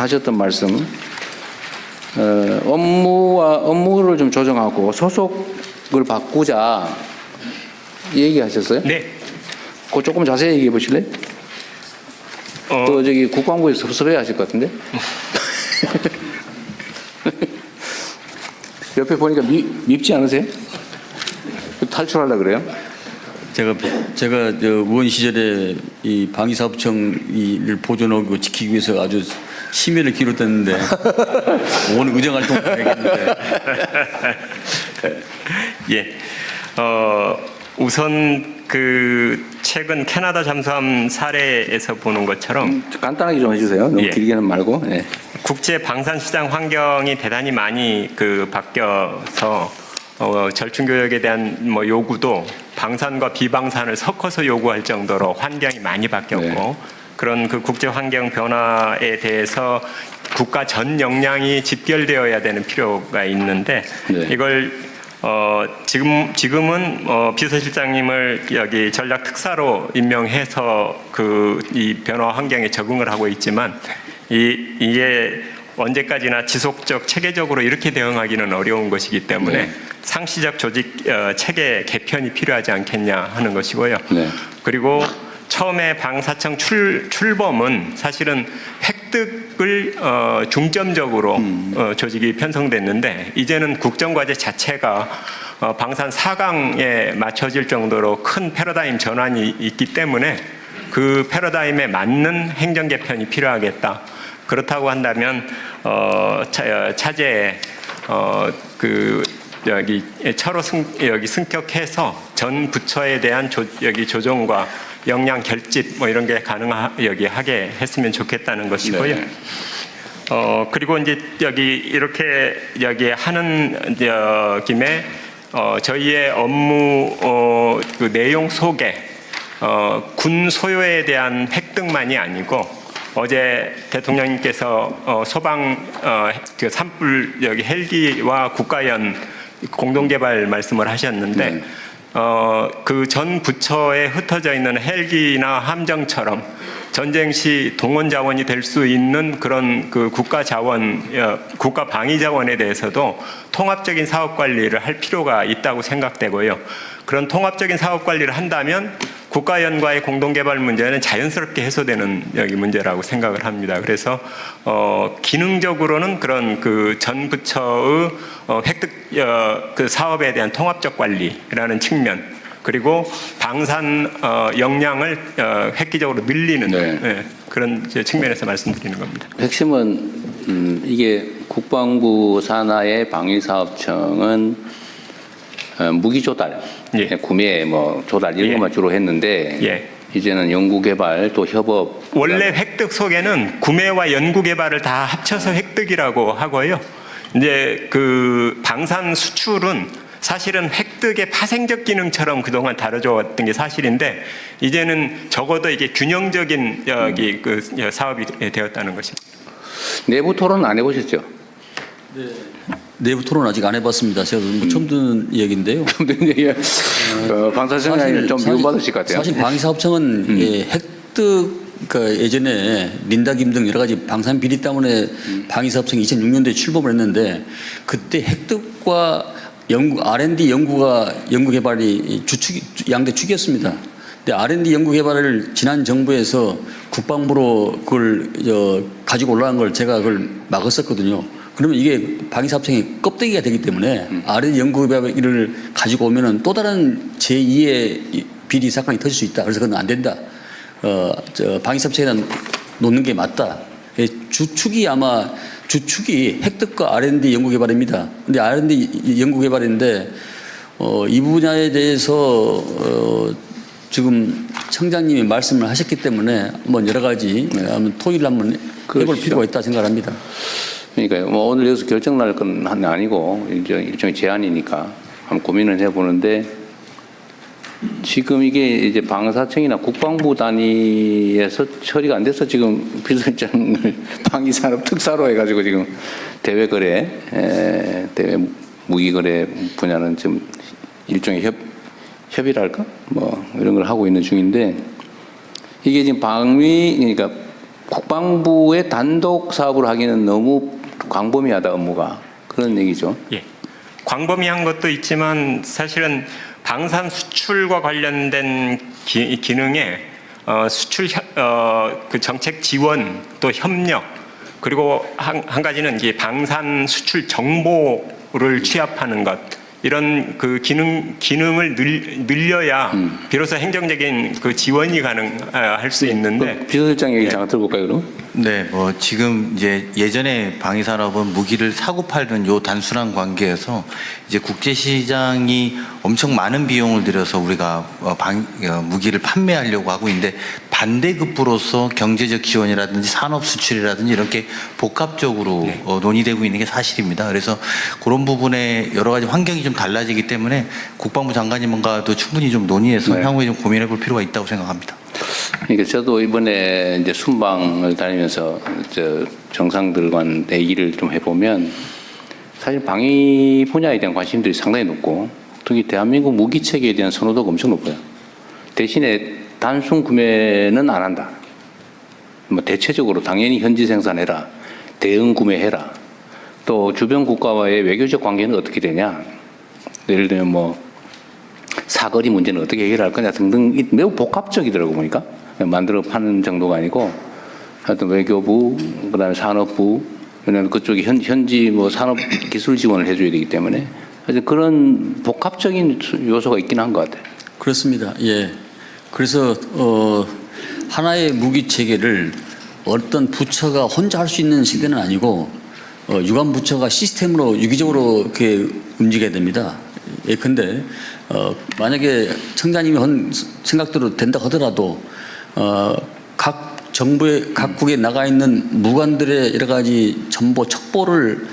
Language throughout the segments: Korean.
하셨던 말씀, 업무를 좀 조정하고 소속을 바꾸자 얘기하셨어요? 네. 그거 조금 자세히 얘기해 보실래요? 저기 국방부에서 섭섭해 하실 것 같은데? 옆에 보니까 밉지 않으세요? 탈출하려고 그래요? 제가 의원 시절에 이 방위사업청을 보존하고 지키기 위해서 아주 심혈을 기울였는데 오늘 의정활동 해야겠는데. 예. 우선 그 최근 캐나다 잠수함 사례에서 보는 것처럼 간단하게 좀 해주세요. 너무 예. 길게는 말고. 네. 국제 방산 시장 환경이 대단히 많이 바뀌어서 절충 교역에 대한 요구도 방산과 비방산을 섞어서 요구할 정도로 환경이 많이 바뀌었고 네. 그런 그 국제 환경 변화에 대해서 국가 전 역량이 집결되어야 되는 필요가 있는데 네. 이걸 지금은 비서실장님을 여기 전략 특사로 임명해서 이 변화 환경에 적응을 하고 있지만 이게 언제까지나 지속적 체계적으로 이렇게 대응하기는 어려운 것이기 때문에 네. 상시적 조직 체계 개편이 필요하지 않겠냐 하는 것이고요. 네. 그리고 처음에 방사청 출범은 사실은 획득을 중점적으로 조직이 편성됐는데 이제는 국정과제 자체가 방산 4강에 맞춰질 정도로 큰 패러다임 전환이 있기 때문에 그 패러다임에 맞는 행정 개편이 필요하겠다. 그렇다고 한다면 차제에 여기 차로 승격해서 전 부처에 대한 조정과 역량 결집 이런 게 하게 했으면 좋겠다는 것이고요. 네. 그리고 이제 이렇게 하는 김에 저희의 업무 그 내용 속에 군 소요에 대한 획득만이 아니고 어제 대통령님께서 소방 그 산불 헬기와 국가연 공동개발 말씀을 하셨는데 네. 그 전 부처에 흩어져 있는 헬기나 함정처럼 전쟁 시 동원 자원이 될 수 있는 그런 그 국가 자원, 국가 방위 자원에 대해서도 통합적인 사업 관리를 할 필요가 있다고 생각되고요. 그런 통합적인 사업 관리를 한다면 국가연과의 공동개발 문제는 자연스럽게 해소되는 문제라고 생각을 합니다. 그래서 기능적으로는 그런 그 전 부처의 획득 그 사업에 대한 통합적 관리라는 측면, 그리고 방산 역량을 획기적으로 늘리는 네. 그런 측면에서 말씀드리는 겁니다. 핵심은 이게 국방부 산하의 방위사업청은 무기 조달, 예. 구매, 조달 이런 예. 것만 주로 했는데 예. 이제는 연구개발 또 협업. 원래 획득 속에는 구매와 연구개발을 다 합쳐서 획득이라고 하고요. 이제 그 방산 수출은 사실은 획득의 파생적 기능처럼 그동안 다뤄져 왔던 게 사실인데 이제는 적어도 이게 균형적인 그 사업이 되었다는 것입니다. 내부 토론 안 해보셨죠? 내부 토론 아직 안 해봤습니다. 제가 처음 듣는 얘기인데요. 방사청장님 좀 미움받으실 것 같아요. 사실 방위사업청은 획득, 그러니까 예전에 린다김 등 여러 가지 방산 비리 때문에 방위사업청이 2006년도에 출범을 했는데 그때 획득과 R&D 연구 개발이 양대 축이었습니다. 근데 R&D 연구 개발을 지난 정부에서 국방부로 그걸 가지고 올라간 걸 제가 그걸 막았었거든요. 그러면 이게 방위사업청이 껍데기가 되기 때문에 R&D 연구 개발을 가지고 오면은 또 다른 제2의 비리 사건이 터질 수 있다. 그래서 그건 안 된다. 방위사업청에 놓는 게 맞다. 주축이 획득과 R&D 연구개발입니다. 근데 R&D 연구개발인데 이 분야에 대해서 지금 청장님이 말씀을 하셨기 때문에 한번 여러 가지 토의를 한번 해볼 필요가 있다 생각합니다. 그러니까요. 오늘 여기서 결정 날 건 아니고 일종의 제안이니까 한번 고민을 해보는데 지금 이게 이제 방사청이나 국방부 단위에서 처리가 안 돼서 지금 비서실장을 방위산업 특사로 해가지고 지금 대외 무기거래 분야는 좀 일종의 협의랄까? 이런 걸 하고 있는 중인데 이게 지금 그러니까 국방부의 단독 사업을 하기는 너무 광범위하다 업무가 그런 얘기죠. 예. 광범위한 것도 있지만 사실은 방산 수출과 관련된 기능에 수출 그 정책 지원 또 협력 그리고 한 가지는 이제 방산 수출 정보를 취합하는 것 이런 그 기능을 늘려야 비로소 행정적인 그 지원이 가능할 수 있는데 비서실장 얘기 잠깐 들어볼까요, 그럼? 네, 뭐 지금 이제 예전에 방위산업은 무기를 사고 팔는 요 단순한 관계에서 이제 국제시장이 엄청 많은 비용을 들여서 우리가 무기를 판매하려고 하고 있는데 반대급부로서 경제적 지원이라든지 산업 수출이라든지 이렇게 복합적으로 네. 논의되고 있는 게 사실입니다. 그래서 그런 부분에 여러 가지 환경이 좀 달라지기 때문에 국방부 장관님과도 충분히 좀 논의해서 네. 향후에 좀 고민해 볼 필요가 있다고 생각합니다. 그러니까 저도 이번에 이제 순방을 다니면서 정상들과 얘기를 좀 해보면 사실 방위 분야에 대한 관심들이 상당히 높고 특히 대한민국 무기 체계에 대한 선호도가 엄청 높아요. 대신에 단순 구매는 안 한다. 뭐 대체적으로 당연히 현지 생산해라, 대응 구매해라. 또 주변 국가와의 외교적 관계는 어떻게 되냐. 예를 들면 뭐 사거리 문제는 어떻게 해결할 거냐 등등 매우 복합적이더라고 보니까 만들어 파는 정도가 아니고 하여튼 외교부 그다음에 산업부 왜냐하면 그쪽이 현지 뭐 산업 기술 지원을 해줘야 되기 때문에 하여튼 그런 복합적인 요소가 있긴 한 것 같아요. 그렇습니다. 예. 그래서 하나의 무기 체계를 어떤 부처가 혼자 할 수 있는 시대는 아니고 유관 부처가 시스템으로 유기적으로 이렇게 움직여야 됩니다. 예, 근데 만약에 청장님이 한 생각대로 된다 하더라도 각 정부의 각국에 나가 있는 무관들의 여러 가지 정보 첩보를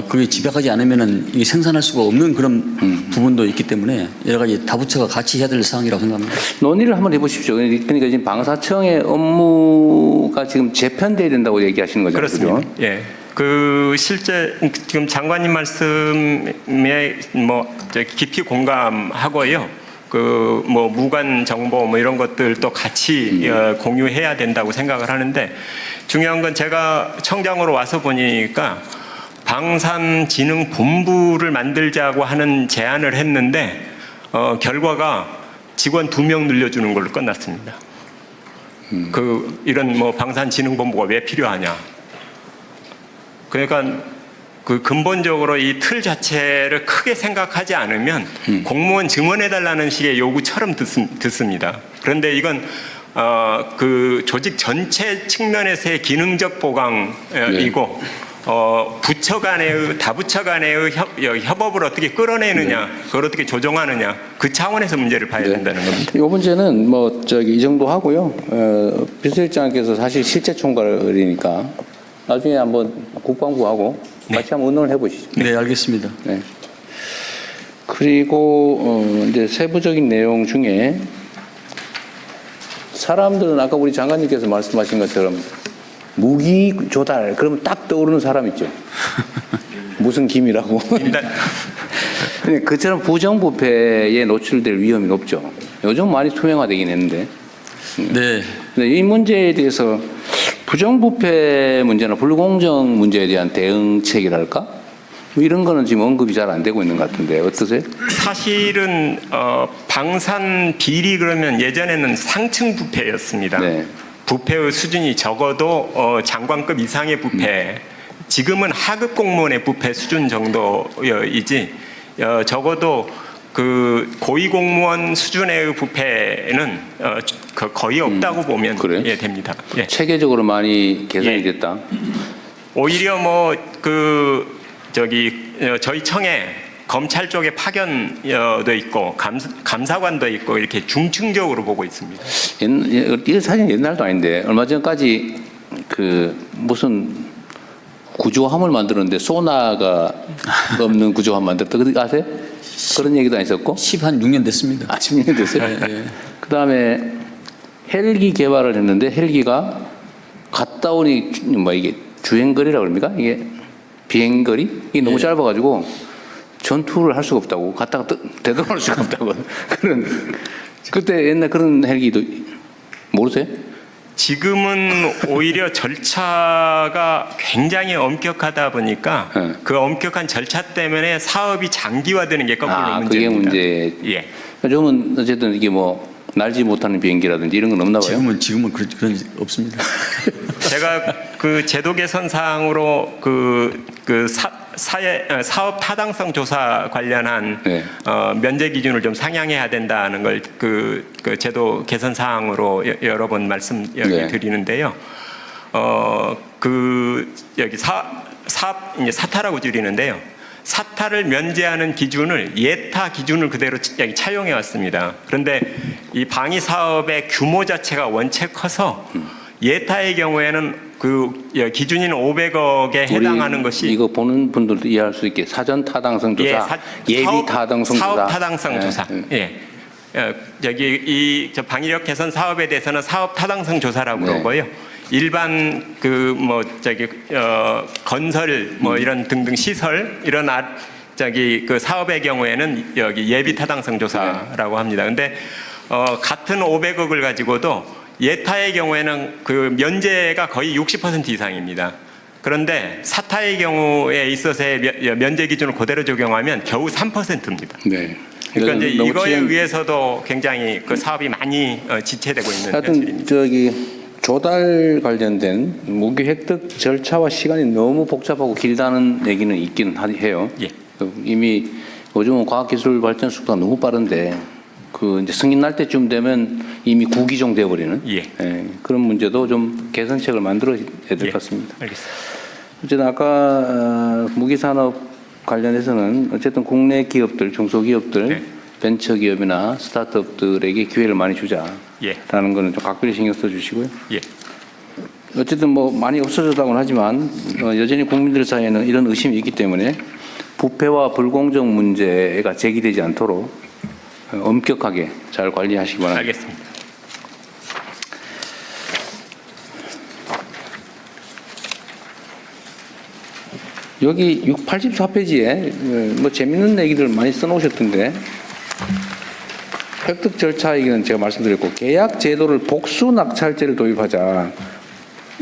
그게 집약하지 않으면은 이게 생산할 수가 없는 그런 부분도 있기 때문에 여러 가지 다부처가 같이 해야 될 사항이라고 생각합니다. 논의를 한번 해보십시오. 그러니까 지금 방사청의 업무가 지금 재편돼야 된다고 얘기하시는 거죠, 그렇습니다. 그죠? 예. 그 실제 지금 장관님 말씀에 뭐 깊이 공감하고요. 그 뭐 무관 정보 뭐 이런 것들도 같이 공유해야 된다고 생각을 하는데 중요한 건 제가 청장으로 와서 보니까 방산진흥본부를 만들자고 하는 제안을 했는데 결과가 직원 2명 늘려주는 걸로 끝났습니다. 그 이런 뭐 방산진흥본부가 왜 필요하냐? 그러니까 그 근본적으로 이 틀 자체를 크게 생각하지 않으면 공무원 증언해달라는 식의 요구처럼 듣습니다. 그런데 이건 그 조직 전체 측면에서의 기능적 보강이고 부처 간의 다부처 간의 협업을 어떻게 끌어내느냐, 그걸 어떻게 조정하느냐 그 차원에서 문제를 봐야 된다는 겁니다. 이 문제는 뭐 이 정도 하고요. 비서실장께서 사실 실제 총괄이니까 나중에 한번 국방부하고 같이 한번 의논을 해보시죠. 네, 알겠습니다. 네. 그리고 이제 세부적인 내용 중에 사람들은 아까 우리 장관님께서 말씀하신 것처럼 무기 조달 그러면 딱 떠오르는 사람 있죠. 무슨 김이라고. 근데 그처럼 부정부패에 노출될 위험이 높죠. 요즘 많이 투명화되긴 했는데. 네. 근데 이 문제에 대해서 부정부패 문제나 불공정 문제에 대한 대응책이랄까? 뭐 이런 거는 지금 언급이 잘 안 되고 있는 것 같은데 어떠세요? 사실은 방산 비리 그러면 예전에는 상층 부패였습니다. 네. 부패의 수준이 적어도 장관급 이상의 부패. 지금은 하급 공무원의 부패 수준 정도이지 적어도 그 고위 공무원 수준의 부패는 거의 없다고 보면 그래요? 예, 됩니다. 예. 체계적으로 많이 개선이 예. 됐다. 오히려 뭐 저희 청에 검찰 쪽에 파견도 있고 감사관도 있고 이렇게 중층적으로 보고 있습니다. 이게 사실 옛날도 아닌데 얼마 전까지 그 무슨 구조함을 만드는데 소나가 없는 구조함 만들었다. 그거 아세요? 그런 얘기도 안 있었고. 16년 됐습니다. 아, 10년 됐어요? 네. 그 다음에 헬기 개발을 했는데 헬기가 갔다 오니 뭐 이게 주행거리라고 그럽니까? 이게 비행거리? 이게 너무 짧아가지고 전투를 할 수가 없다고. 갔다가 되돌아올 수가 없다고. 그때 옛날 그런 헬기도 모르세요? 지금은 오히려 절차가 굉장히 엄격하다 보니까 네. 그 엄격한 절차 때문에 사업이 장기화되는 게 거꾸로 그게 문제입니다. 문제. 예. 요즘은 어쨌든 이게 뭐 날지 못하는 비행기라든지 이런 건 없나 봐요. 지금은 그런 없습니다. 제가 그 제도 개선 사항으로 사업 타당성 조사 관련한 네. 면제 기준을 좀 상향해야 된다는 걸 그 제도 개선 사항으로 여러 번 말씀 여기 네. 드리는데요. 여기 사업 이제 사타라고 줄이는데요. 사타를 면제하는 기준을 예타 기준을 그대로 여기 차용해 왔습니다. 그런데 이 방위 사업의 규모 자체가 원체 커서 예타의 경우에는 그 기준인 500억에 해당하는 것이 이거 보는 분들도 이해할 수 있게 사전 타당성 조사, 예비 타당성 조사, 사업 타당성 예, 조사. 예. 여기 저 방위력 개선 사업에 대해서는 사업 타당성 조사라고 네. 그러고요. 일반 건설 이런 등등 시설 이런 그 사업의 경우에는 여기 예비 타당성 조사라고 합니다. 근데 같은 500억을 가지고도 예타의 경우에는 그 면제가 거의 60% 이상입니다. 그런데 사타의 경우에 있어서의 면제 기준을 그대로 적용하면 겨우 3%입니다. 네. 그러니까 이제 너무 이거에 지연- 의해서도 굉장히 그 사업이 많이 지체되고 있는 하여튼 현실입니다. 조달 관련된 무기 획득 절차와 시간이 너무 복잡하고 길다는 얘기는 있기는 해요. 예. 이미 요즘은 과학기술 발전 속도가 너무 빠른데 그 이제 승인 날 때쯤 되면 이미 구기종 되어버리는 예. 그런 문제도 좀 개선책을 만들어야 될 것 예. 같습니다. 알겠습니다. 어쨌든 아까 무기산업 관련해서는 어쨌든 국내 기업들, 중소기업들, 네. 벤처기업이나 스타트업들에게 기회를 많이 예. 주자라는 거는 좀 각별히 신경 써주시고요. 예. 어쨌든 뭐 많이 없어졌다고는 하지만 여전히 국민들 사이에는 이런 의심이 있기 때문에 부패와 불공정 문제가 제기되지 않도록 엄격하게 잘 관리하시기 바랍니다. 알겠습니다. 여기 84페이지에 뭐 재밌는 얘기들 많이 써놓으셨던데 획득 절차 얘기는 제가 말씀드렸고 계약 제도를 복수 낙찰제를 도입하자.